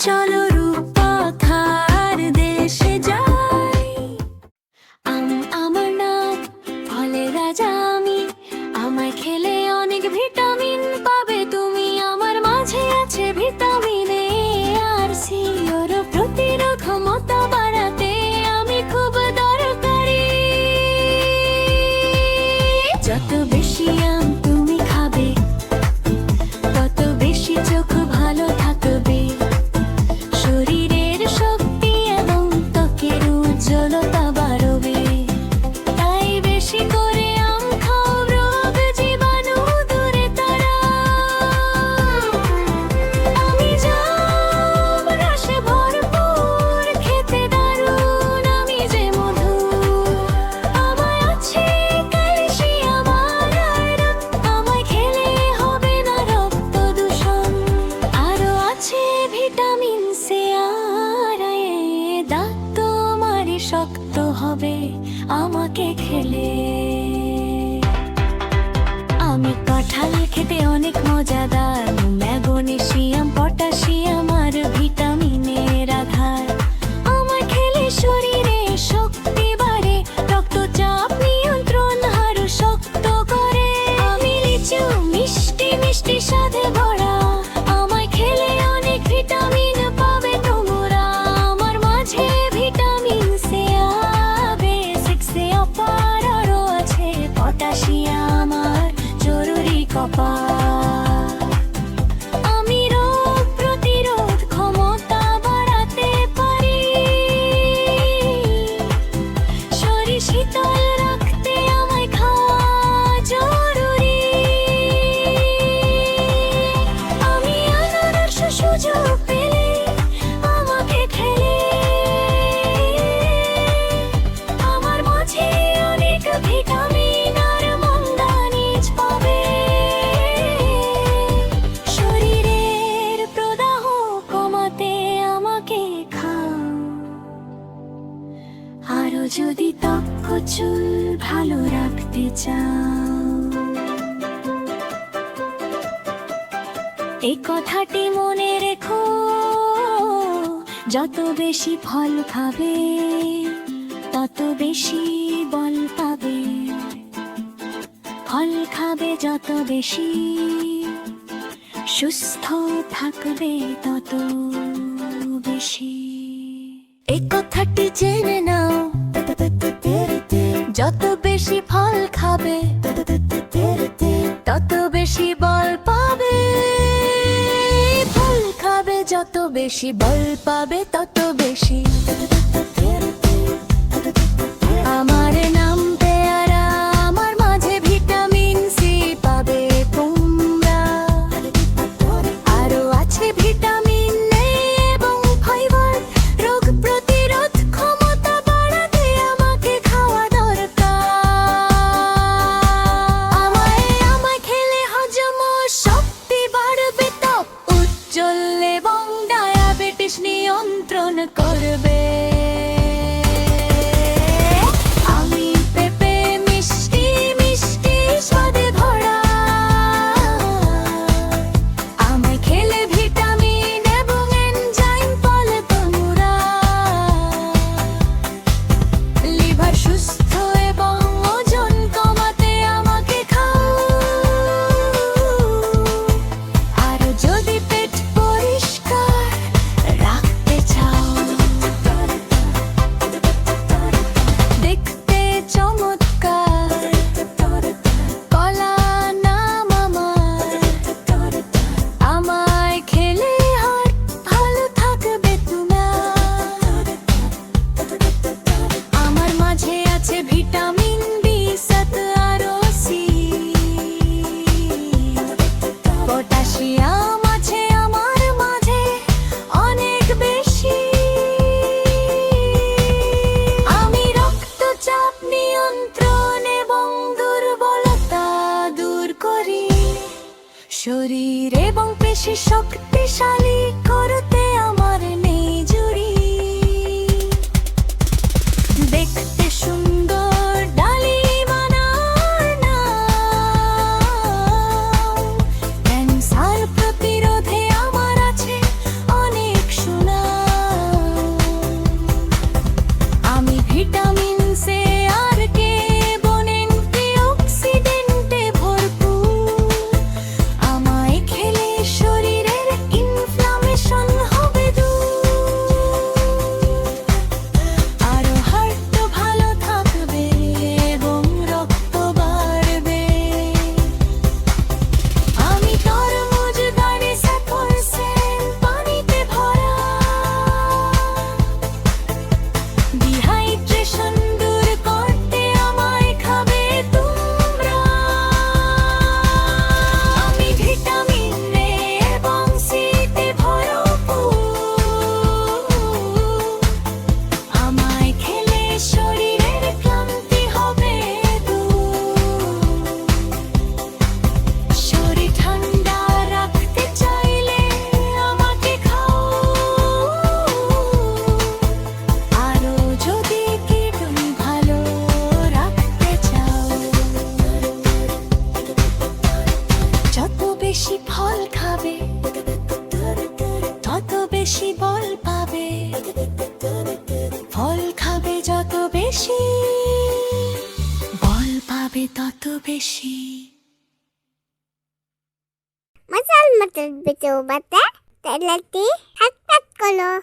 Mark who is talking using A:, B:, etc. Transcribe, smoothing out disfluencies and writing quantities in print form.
A: চলো রূপকথার দেশে যাই। আমার নাম ফলে রাজা আমি, আমায় খেলে অনেক ভিটামিন পাবে তুমি। আমার মাঝে আছে ভিটামিন এ আর সি, ওর প্রতিরোধ ক্ষমতা বাড়াতে আমি খুব দরকারি। যত বেশি আম তুমি খাবে, তত বেশি চোখ ভালো থাকবে, শরীরের শক্তি এবং ত্বকের উজ্জ্বলতা বাড়বে। তাই বেশি করে আম খাও, রোগ জীবাণু দূরে তাড়াও। আমি জাম রসে ভরপুর, খেতে দারুণ আমি যে মধু। আমায় আছে ক্যালসিয়াম আর আয়রন, আমায় খেলে হবে না রক্ত দূষণ। আরো আছে ভিটামিন সি আর এ, দাঁত তোমারই শক্ত হবে আমাকে খেলে। আমি কাঁঠাল খেতে অনেক মজাদার, ম্যাগনেসিয়াম পটাশিয়াম আর ভিটামিনের আধার। আমায় খেলে শরীরে শক্তি বাড়ে, রক্তচাপ নিয়ন্ত্রণ আরো শক্ত করে। আমি লিচু মিষ্টি মিষ্টি স্বাদে ভরা, আমায় খেলে অনেক ভিটামিন পাবে তোমরা। আমার মাঝে ভিটামিন সি আর B6 অপার, আরো আছে পটাশিয়াম আর জরুরি কপার। আমি রোগ প্রতিরোধ ক্ষমতা বাড়াতে পারি, শরীর শীতল রাখতে আমায় খাওয়া জরুরি। আমি আনারস সুযোগ পেলে আমাকে খেলে, আমার মাঝে অনেক ভিটামিন আর মঙ্গানিজ পাবে। শরীরের প্রদাহ কমাতে আমাকে খাও, আরো যদি ত্বক ও চুল ভালো রাখতে চাও। এই কথাটি মনে রেখো, যত বেশি ফল খাবে তত বেশি বল পাবে। ফল খাবে যত বেশি, সুস্থ থাকবে তত বেশি। এই কথাটি জেনে নাও, যত বেশি ফল খাবে তত বেশি বল পাবে। ফল খাবে যত বেশি, বল পাবে তত বেশি। আমার নাম পেয়ারা, আমার মাঝে ভিটামিন সি পাবে তোমরা। আরো আছে ভিটামিন এ এবং ফাইবার, রোগ প্রতিরোধ ক্ষমতা বাড়াতে আমাকে খাওয়া দরকার। আমায় খেলে হজম ও শক্তি বাড়বে, ত্বক উজ্জ্বল এবং ডায়াবেটিস নিয়ন্ত্রণ করবে। আমি পেঁপে মিষ্টি মিষ্টি স্বাদে ভরা, আমায় খেলে ভিটামিন এবং এনজাইম পাবে তোমরা। লিভার সুস্থ এবং ওজন কমাতে আমাকে খাও। আর যদি পেট পরিষ্কার রাখতে চাও, দেখতে চমৎকার কলা নাম আমার, আমায় খেলে হার্ট ভালো থাকবে তোমার। আমার মাঝে আছে ভিটামিন B7 আরো সি, পটাশিয়াম আছে আমার মাঝে অনেক বেশি। আমি রক্তচাপ নিয়ন্ত্রণ এবং দুর্বলতা দূর করি, শরীর এবং পেশি শক্তিশালী করতে আমার নেই জুড়ি। দেখতে সুন্দর ডালিমা নাও, ক্যান্সার প্রতিরোধে আমার আছে অনেক ফল পাবে, ফল খাবে যত বেশি, বল পাবে তত বেশি।
B: Masal betul-betul bata, tak latih, hak tak kalau.